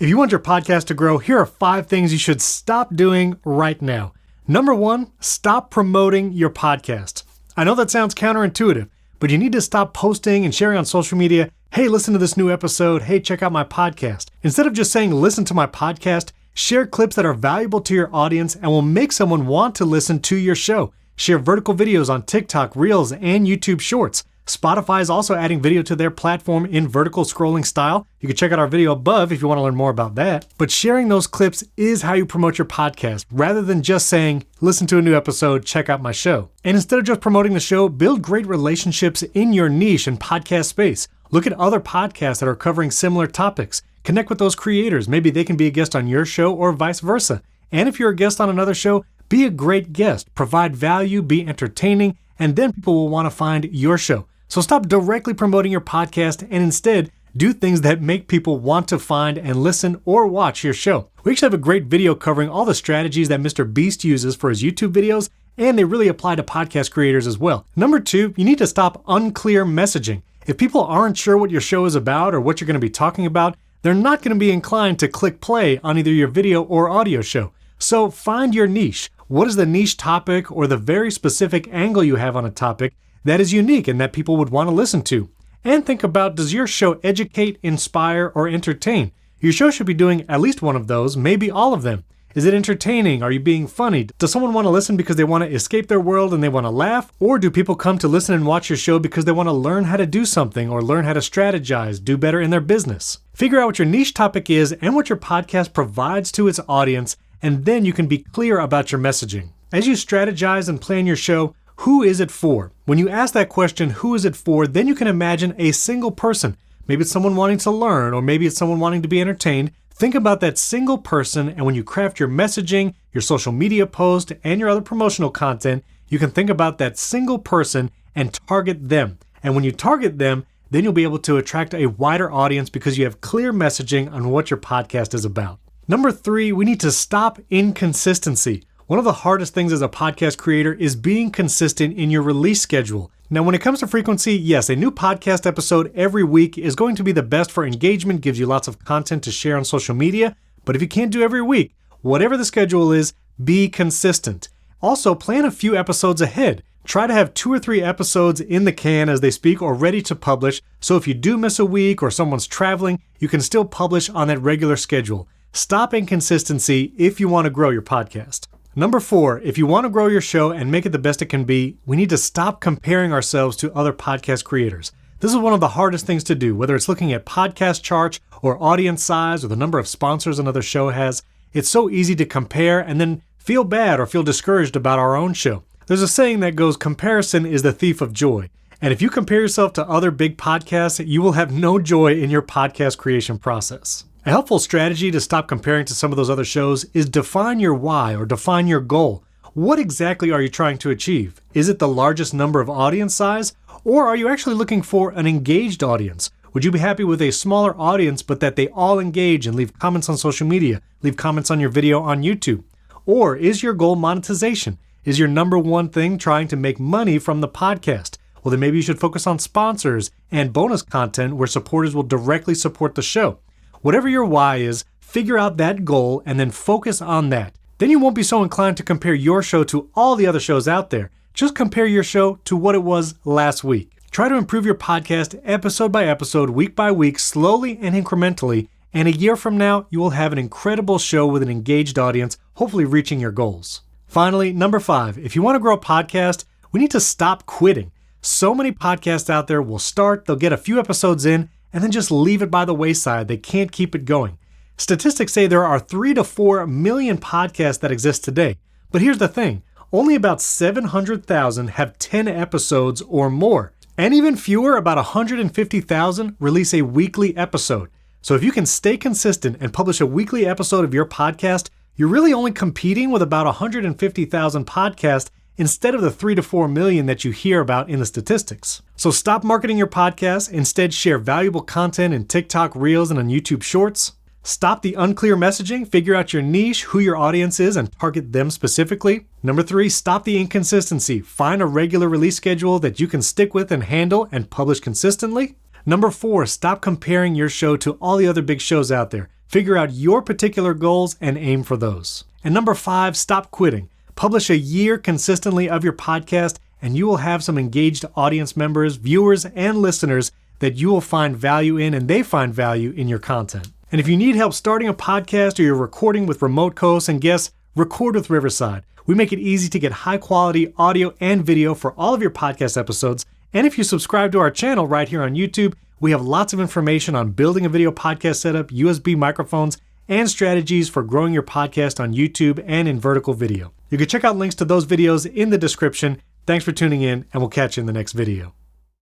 If you want your podcast to grow, here are 5 things you should stop doing right now. Number 1, stop promoting your podcast. I know that sounds counterintuitive, but you need to stop posting and sharing on social media, hey, listen to this new episode, hey, check out my podcast. Instead of just saying, listen to my podcast, share clips that are valuable to your audience and will make someone want to listen to your show. Share vertical videos on TikTok, Reels, and YouTube Shorts. Spotify is also adding video to their platform in vertical scrolling style. You can check out our video above if you want to learn more about that. But sharing those clips is how you promote your podcast, rather than just saying, listen to a new episode, check out my show. And instead of just promoting the show, build great relationships in your niche and podcast space. Look at other podcasts that are covering similar topics. Connect with those creators. Maybe they can be a guest on your show or vice versa. And if you're a guest on another show, be a great guest, provide value, be entertaining, and then people will want to find your show. So stop directly promoting your podcast and instead do things that make people want to find and listen or watch your show. We actually have a great video covering all the strategies that MrBeast uses for his YouTube videos, and they really apply to podcast creators as well. Number 2, you need to stop unclear messaging. If people aren't sure what your show is about or what you're going to be talking about, they're not going to be inclined to click play on either your video or audio show. So find your niche. What is the niche topic or the very specific angle you have on a topic that is unique and that people would want to listen to? And think about, does your show educate, inspire, or entertain? Your show should be doing at least one of those, maybe all of them. Is it entertaining? Are you being funny? Does someone want to listen because they want to escape their world and they want to laugh? Or do people come to listen and watch your show because they want to learn how to do something or learn how to strategize, do better in their business? Figure out what your niche topic is and what your podcast provides to its audience, and then you can be clear about your messaging. As you strategize and plan your show, who is it for? When you ask that question, who is it for, then you can imagine a single person. Maybe it's someone wanting to learn, or maybe it's someone wanting to be entertained. Think about that single person, and when you craft your messaging, your social media post, and your other promotional content, you can think about that single person and target them. And when you target them, then you'll be able to attract a wider audience because you have clear messaging on what your podcast is about. Number 3, we need to stop inconsistency. One of the hardest things as a podcast creator is being consistent in your release schedule. Now, when it comes to frequency, yes, a new podcast episode every week is going to be the best for engagement, gives you lots of content to share on social media. But if you can't do every week, whatever the schedule is, be consistent. Also, plan a few episodes ahead. Try to have 2 or 3 episodes in the can as they speak or ready to publish. So if you do miss a week or someone's traveling, you can still publish on that regular schedule. Stop inconsistency if you want to grow your podcast. Number 4, if you want to grow your show and make it the best it can be, we need to stop comparing ourselves to other podcast creators. This is one of the hardest things to do, whether it's looking at podcast charts or audience size or the number of sponsors another show has. It's so easy to compare and then feel bad or feel discouraged about our own show. There's a saying that goes, comparison is the thief of joy. And if you compare yourself to other big podcasts, you will have no joy in your podcast creation process. A helpful strategy to stop comparing to some of those other shows is define your why or define your goal. What exactly are you trying to achieve? Is it the largest number of audience size? Or are you actually looking for an engaged audience? Would you be happy with a smaller audience but that they all engage and leave comments on social media, leave comments on your video on YouTube? Or is your goal monetization? Is your number one thing trying to make money from the podcast? Well, then maybe you should focus on sponsors and bonus content where supporters will directly support the show. Whatever your why is, figure out that goal and then focus on that. Then you won't be so inclined to compare your show to all the other shows out there. Just compare your show to what it was last week. Try to improve your podcast episode by episode, week by week, slowly and incrementally, and a year from now, you will have an incredible show with an engaged audience, hopefully reaching your goals. Finally, number 5, if you want to grow a podcast, we need to stop quitting. So many podcasts out there will start, they'll get a few episodes in, and then just leave it by the wayside. They can't keep it going. Statistics say there are 3 to 4 million podcasts that exist today. But here's the thing, only about 700,000 have 10 episodes or more. And even fewer, about 150,000, release a weekly episode. So if you can stay consistent and publish a weekly episode of your podcast, you're really only competing with about 150,000 podcasts instead of the 3 to 4 million that you hear about in the statistics. So stop marketing your podcast, instead share valuable content in TikTok, Reels, and on YouTube Shorts. Stop the unclear messaging, figure out your niche, who your audience is, and target them specifically. Number 3, stop the inconsistency. Find a regular release schedule that you can stick with and handle and publish consistently. Number 4, stop comparing your show to all the other big shows out there. Figure out your particular goals and aim for those. And number 5, stop quitting. Publish a year consistently of your podcast, and you will have some engaged audience members, viewers, and listeners that you will find value in, and they find value in your content. And if you need help starting a podcast or you're recording with remote co-hosts and guests, record with Riverside. We make it easy to get high quality audio and video for all of your podcast episodes. And if you subscribe to our channel right here on YouTube, we have lots of information on building a video podcast setup, USB microphones, and strategies for growing your podcast on YouTube and in vertical video. You can check out links to those videos in the description. Thanks for tuning in, and we'll catch you in the next video.